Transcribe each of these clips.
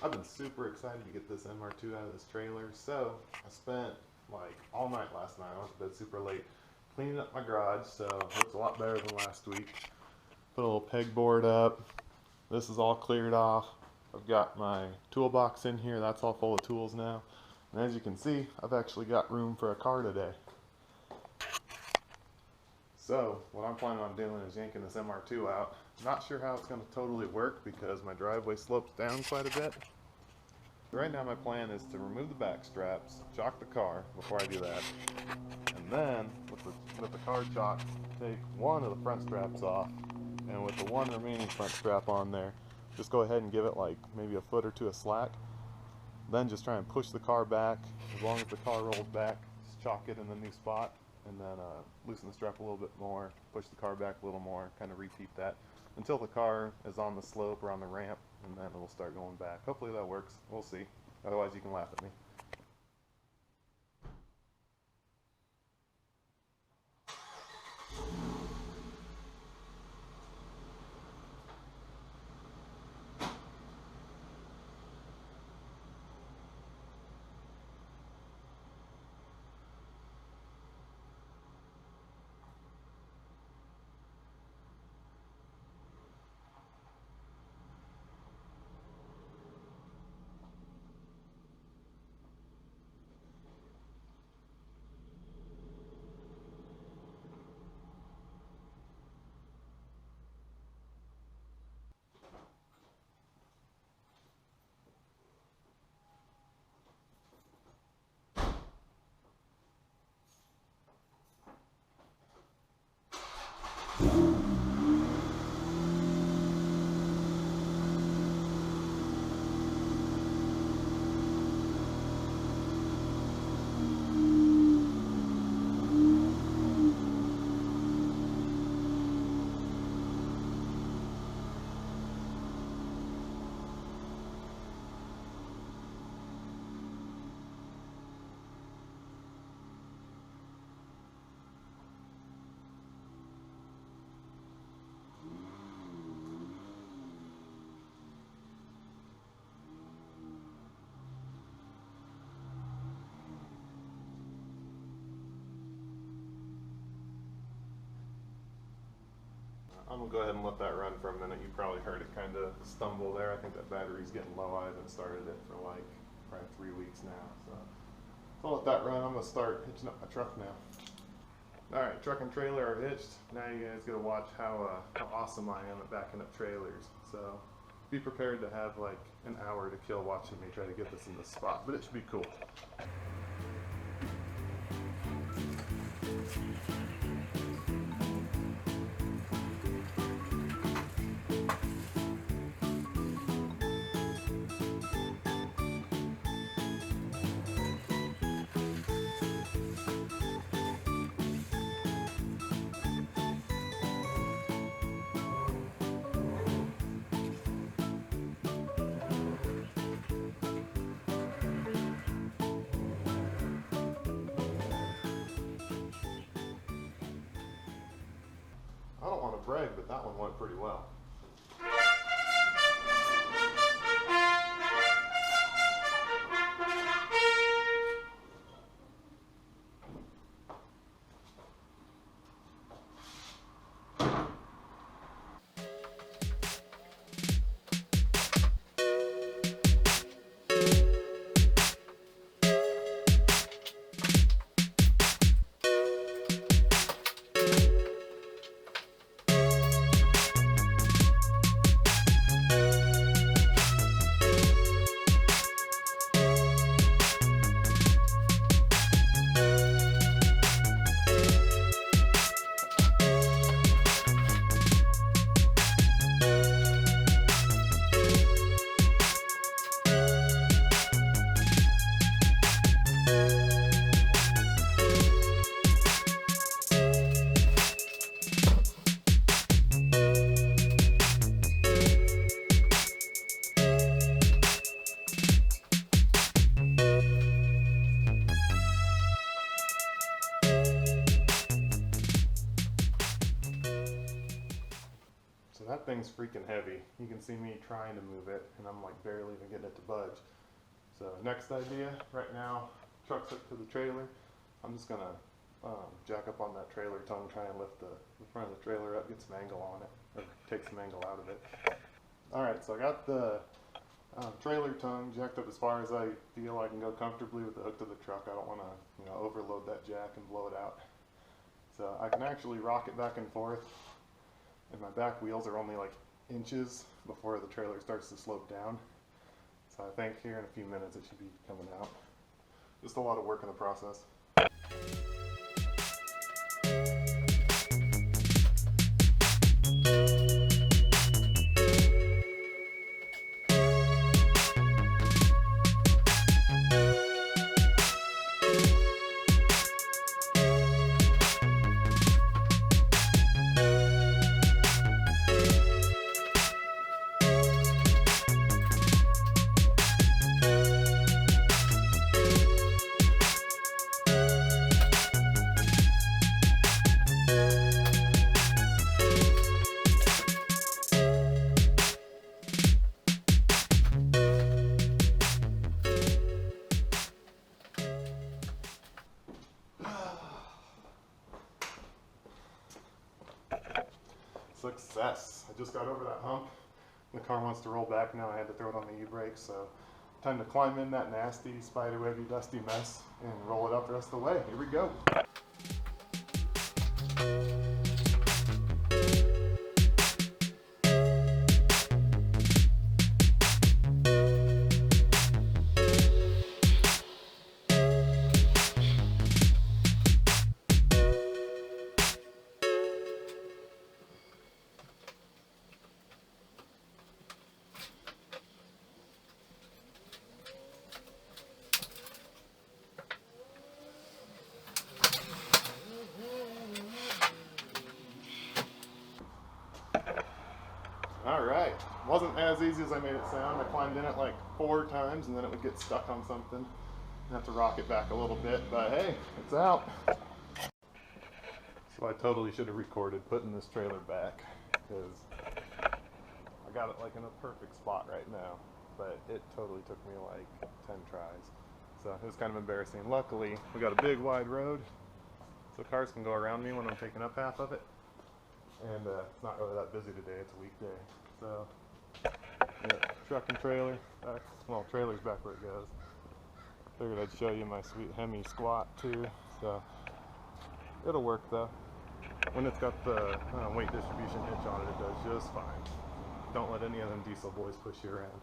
I've been super excited to get this MR2 out of this trailer. So I spent like all night last night. I went to bed super late cleaning up my garage, so it looks a lot better than last week. Put a little pegboard up. This is all cleared off. I've got my toolbox in here. That's all full of tools now. And as you can see, I've actually got room for a car today. So what I'm planning on doing is yanking this MR2 out. Not sure how it's going to totally work because my driveway slopes down quite a bit. Right now my plan is to remove the back straps, chock the car before I do that, and then with the car chock, take one of the front straps off, and with the one remaining front strap on there, just go ahead and give it like maybe a foot or two of slack. Then just try and push the car back. As long as the car rolls back, just chock it in the new spot, and then loosen the strap a little bit more, push the car back a little more, kind of repeat that until the car is on the slope or on the ramp, and then it'll start going back. Hopefully that works. We'll see. Otherwise you can laugh at me. I'm going to go ahead and let that run for a minute. You probably heard it kind of stumble there. I think that battery's getting low. I haven't started it for like probably 3 weeks now. So I'll let that run. I'm going to start hitching up my truck now. Alright, truck and trailer are hitched. Now you guys get to watch how awesome I am at backing up trailers. So be prepared to have like an hour to kill watching me try to get this in the spot, but it should be cool. I don't want to brag, but that one went pretty well. that thing's freaking heavy. You can see me trying to move it, and I'm like barely even getting it to budge. So next idea, right now, truck's hooked to the trailer. I'm just gonna jack up on that trailer tongue, try and lift the front of the trailer up, get some angle on it, or take some angle out of it. Alright, so I got the trailer tongue jacked up as far as I feel I can go comfortably with the hook to the truck. I don't want to overload that jack and blow it out. So I can actually rock it back and forth, and my back wheels are only like inches before the trailer starts to slope down. So I think here in a few minutes it should be coming out. Just a lot of work in the process. Success! I just got over that hump. The car wants to roll back now. I had to throw it on the e-brake, so time to climb in that nasty, spiderwebby, dusty mess and roll it up the rest of the way. Here we go. Alright, wasn't as easy as I made it sound. I climbed in it like 4 times and then it would get stuck on something. I have to rock it back a little bit, but hey, it's out. So I totally should have recorded putting this trailer back, because I got it like in a perfect spot right now, but it totally took me like 10 tries. So it was kind of embarrassing. Luckily, we got a big wide road, so cars can go around me when I'm taking up half of it. And it's not really that busy today, it's a weekday. So, yeah, truck and trailer, back, well, trailer's back where it goes. Figured I'd show you my sweet Hemi squat too, so it'll work though. When it's got the weight distribution hitch on it, it does just fine. Don't let any of them diesel boys push you around.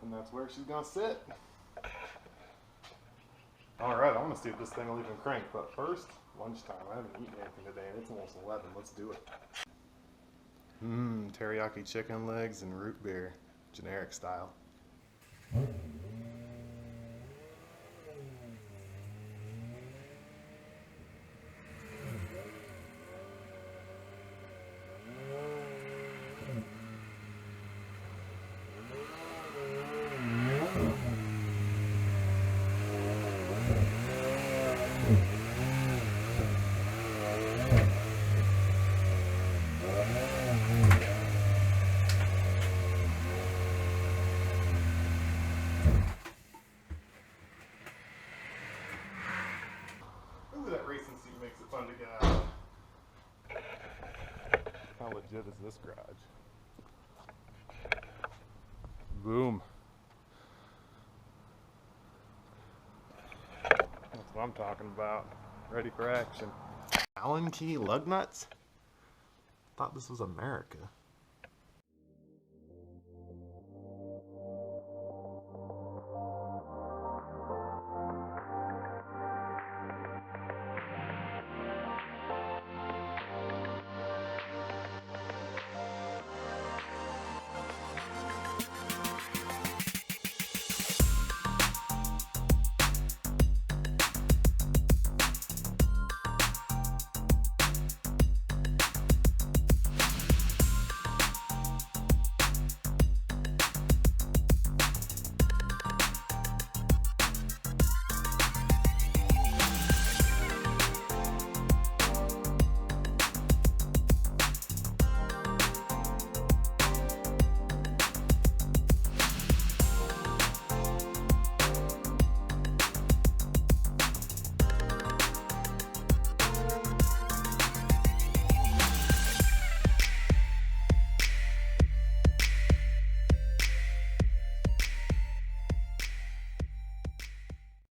And that's where she's gonna sit. Alright, I want to see if this thing will even crank, but first, lunchtime. I haven't eaten anything today and it's almost 11. Let's do it. Teriyaki chicken legs and root beer, generic style. That racing seat makes it fun to get out. How legit is this garage? Boom. That's what I'm talking about. Ready for action. Allen key lug nuts? thought this was America.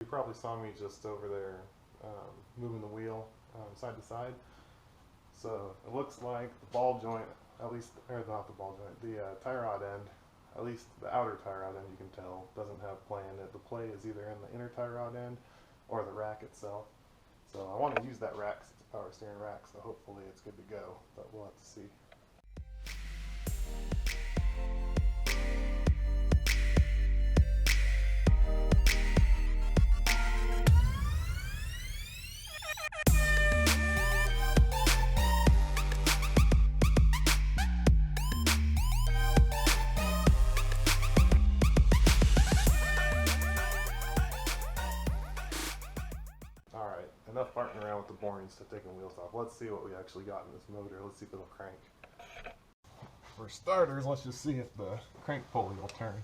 Probably saw me just over there moving the wheel side to side. So it looks like the ball joint, at least, or not the ball joint, the tie rod end, at least the outer tie rod end, you can tell, doesn't have play in it. The play is either in the inner tie rod end or the rack itself. So I want to use that rack, power steering rack, so hopefully it's good to go, but we'll have to see. Enough farting around with the borings to taking wheels off. Let's see what we actually got in this motor. Let's see if it'll crank. For starters, let's just see if the crank pulley will turn.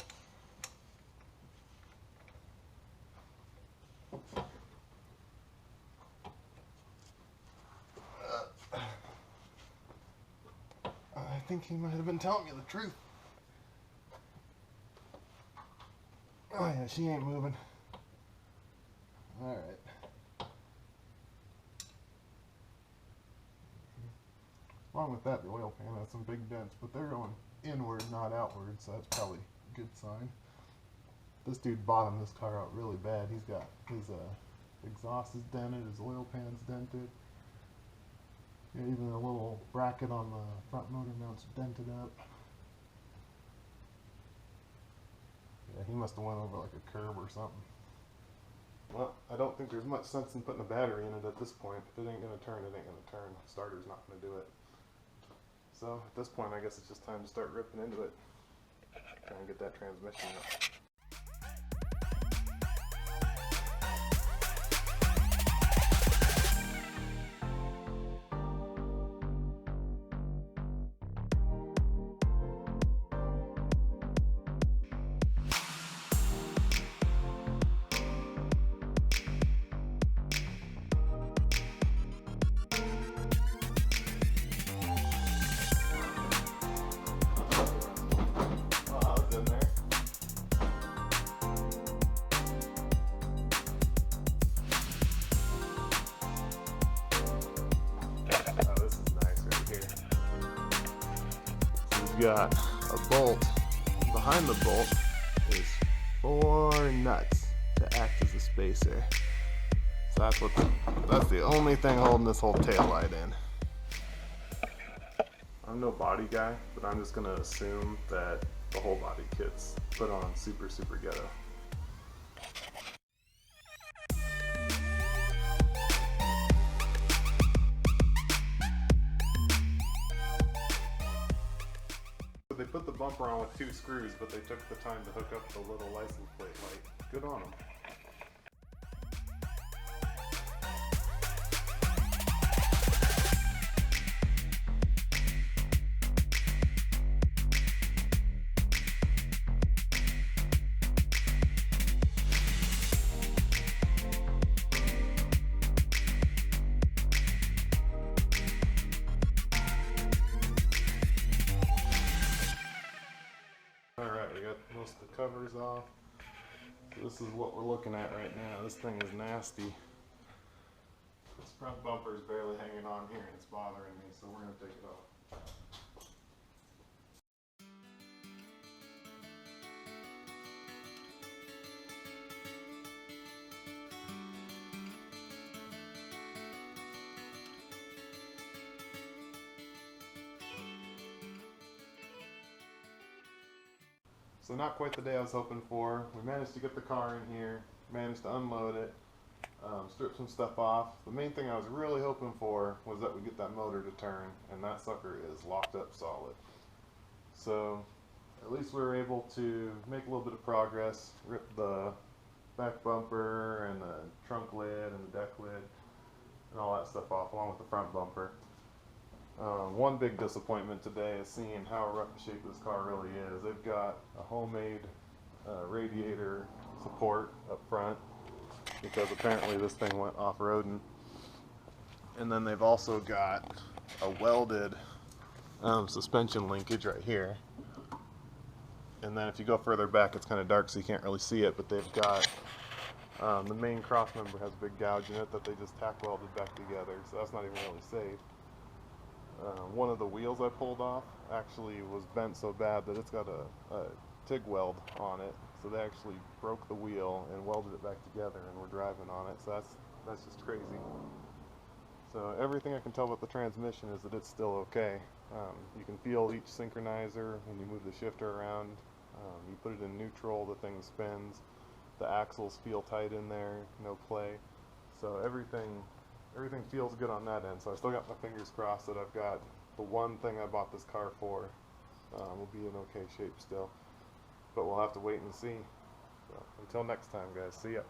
I think he might have been telling me the truth. Oh yeah, she ain't moving. Alright. Along with that, the oil pan has some big dents, but they're going inward, not outward, so that's probably a good sign. This dude bottomed this car out really bad. He's got his exhaust is dented, his oil pan's dented. Yeah, even a little bracket on the front motor mount's dented up. Yeah, he must have went over like a curb or something. Well, I don't think there's much sense in putting a battery in it at this point. If it ain't gonna turn, it ain't gonna turn. The starter's not gonna do it. So at this point, I guess it's just time to start ripping into it. Try and get that transmission up. Got a bolt. Behind the bolt is 4 nuts to act as a spacer. So that's the only thing holding this whole tail light in. I'm no body guy, but I'm just gonna assume that the whole body kit's put on super ghetto. They put the bumper on with 2 screws, but they took the time to hook up the little license plate light. Good on them. Most of the covers off. So this is what we're looking at right now. This thing is nasty. This front bumper is barely hanging on here and it's bothering me, so we're going to take it off. So not quite the day I was hoping for. We managed to get the car in here, managed to unload it, strip some stuff off. The main thing I was really hoping for was that we get that motor to turn, and that sucker is locked up solid. So at least we were able to make a little bit of progress, rip the back bumper and the trunk lid and the deck lid and all that stuff off, along with the front bumper. One big disappointment today is seeing how rough a shape this car really is. They've got a homemade radiator support up front because apparently this thing went off-roading. And then they've also got a welded suspension linkage right here. And then if you go further back, it's kind of dark so you can't really see it, but they've got the main cross member has a big gouge in it that they just tack welded back together, so that's not even really safe. One of the wheels I pulled off actually was bent so bad that it's got a TIG weld on it, so they actually broke the wheel and welded it back together, and we're driving on it, so that's just crazy. So everything I can tell about the transmission is that it's still okay. You can feel each synchronizer when you move the shifter around. You put it in neutral, the thing spins. The axles feel tight in there, no play. So everything feels good on that end. So I still got my fingers crossed that I've got the one thing I bought this car for will be in okay shape still. But we'll have to wait and see. So until next time, guys. See ya.